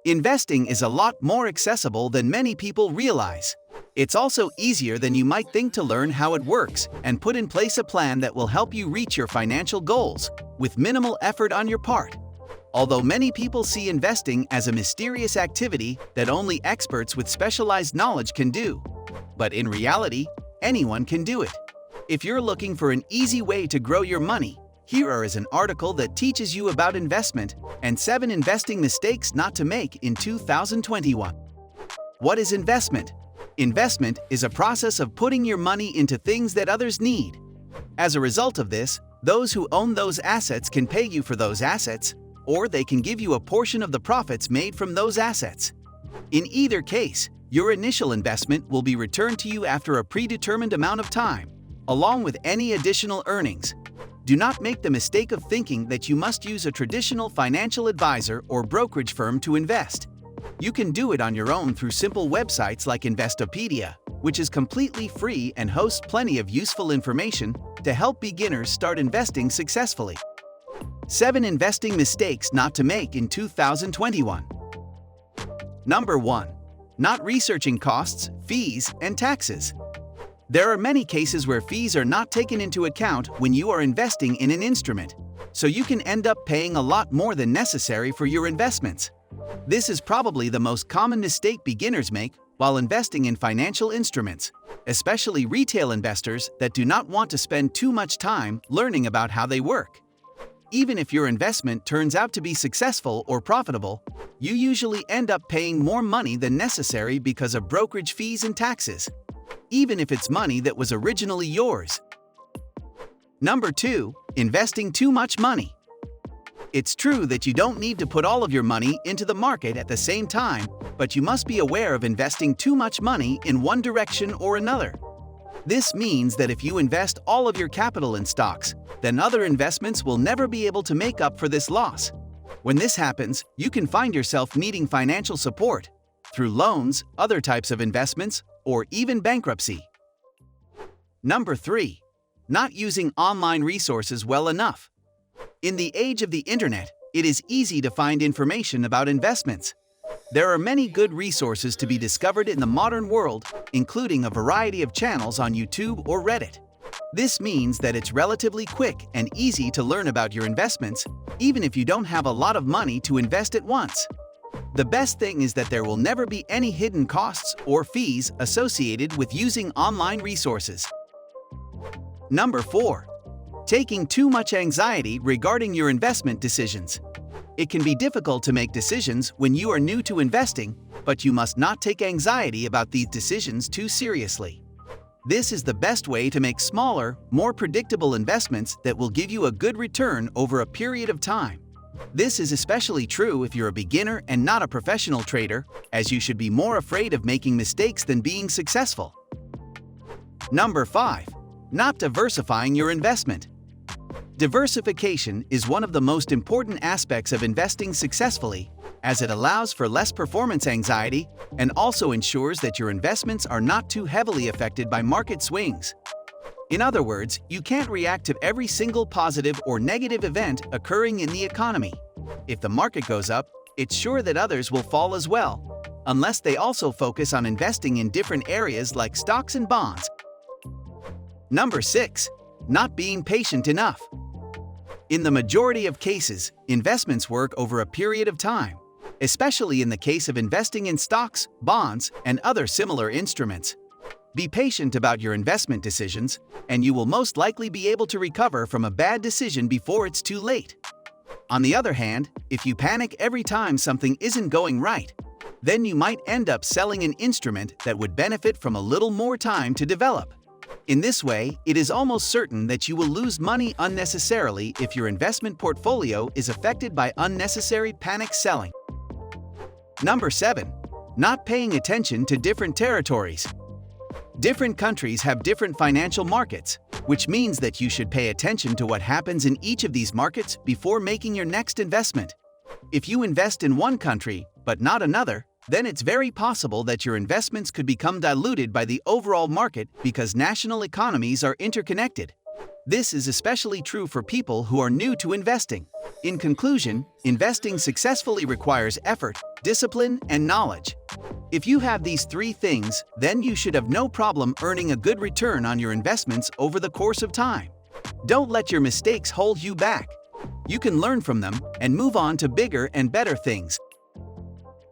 Investing is a lot more accessible than many people realize. It's also easier than you might think to learn how it works and put in place a plan that will help you reach your financial goals with minimal effort on your part. Although many people see investing as a mysterious activity that only experts with specialized knowledge can do, but in reality, anyone can do it. If you're looking for an easy way to grow your money, here is an article that teaches you about investment and 7 investing mistakes not to make in 2021. What is investment? Investment is a process of putting your money into things that others need. As a result of this, those who own those assets can pay you for those assets, or they can give you a portion of the profits made from those assets. In either case, your initial investment will be returned to you after a predetermined amount of time, along with any additional earnings. Do not make the mistake of thinking that you must use a traditional financial advisor or brokerage firm to invest. You can do it on your own through simple websites like Investopedia, which is completely free and hosts plenty of useful information to help beginners start investing successfully. 7 investing mistakes not to make in 2021. Number 1. Not researching costs, fees, and taxes. There are many cases where fees are not taken into account when you are investing in an instrument, so you can end up paying a lot more than necessary for your investments. This is probably the most common mistake beginners make while investing in financial instruments, especially retail investors that do not want to spend too much time learning about how they work. Even if your investment turns out to be successful or profitable, you usually end up paying more money than necessary because of brokerage fees and taxes, even if it's money that was originally yours. Number 2. Investing too much money. It's true that you don't need to put all of your money into the market at the same time, but you must be aware of investing too much money in one direction or another. This means that if you invest all of your capital in stocks, then other investments will never be able to make up for this loss. When this happens, you can find yourself needing financial support through loans, other types of investments, or even bankruptcy. Number 3. Not using online resources well enough. In the age of the internet, it is easy to find information about investments. There are many good resources to be discovered in the modern world, including a variety of channels on YouTube or Reddit. This means that it's relatively quick and easy to learn about your investments, even if you don't have a lot of money to invest at once. The best thing is that there will never be any hidden costs or fees associated with using online resources. Number 4. Taking too much anxiety regarding your investment decisions. It can be difficult to make decisions when you are new to investing, but you must not take anxiety about these decisions too seriously. This is the best way to make smaller, more predictable investments that will give you a good return over a period of time. This is especially true if you're a beginner and not a professional trader, as you should be more afraid of making mistakes than being successful. Number 5. Not diversifying your investment. Diversification is one of the most important aspects of investing successfully, as it allows for less performance anxiety and also ensures that your investments are not too heavily affected by market swings. In other words, you can't react to every single positive or negative event occurring in the economy. If the market goes up, it's sure that others will fall as well, unless they also focus on investing in different areas like stocks and bonds. Number 6. Not being patient enough. In the majority of cases, investments work over a period of time, especially in the case of investing in stocks, bonds, and other similar instruments. Be patient about your investment decisions, and you will most likely be able to recover from a bad decision before it's too late. On the other hand, if you panic every time something isn't going right, then you might end up selling an instrument that would benefit from a little more time to develop. In this way, it is almost certain that you will lose money unnecessarily if your investment portfolio is affected by unnecessary panic selling. Number 7. Not paying attention to different territories. Different countries have different financial markets, which means that you should pay attention to what happens in each of these markets before making your next investment. If you invest in one country, but not another, then it's very possible that your investments could become diluted by the overall market because national economies are interconnected. This is especially true for people who are new to investing. In conclusion, investing successfully requires effort, discipline, and knowledge. If you have these three things, then you should have no problem earning a good return on your investments over the course of time. Don't let your mistakes hold you back. You can learn from them and move on to bigger and better things.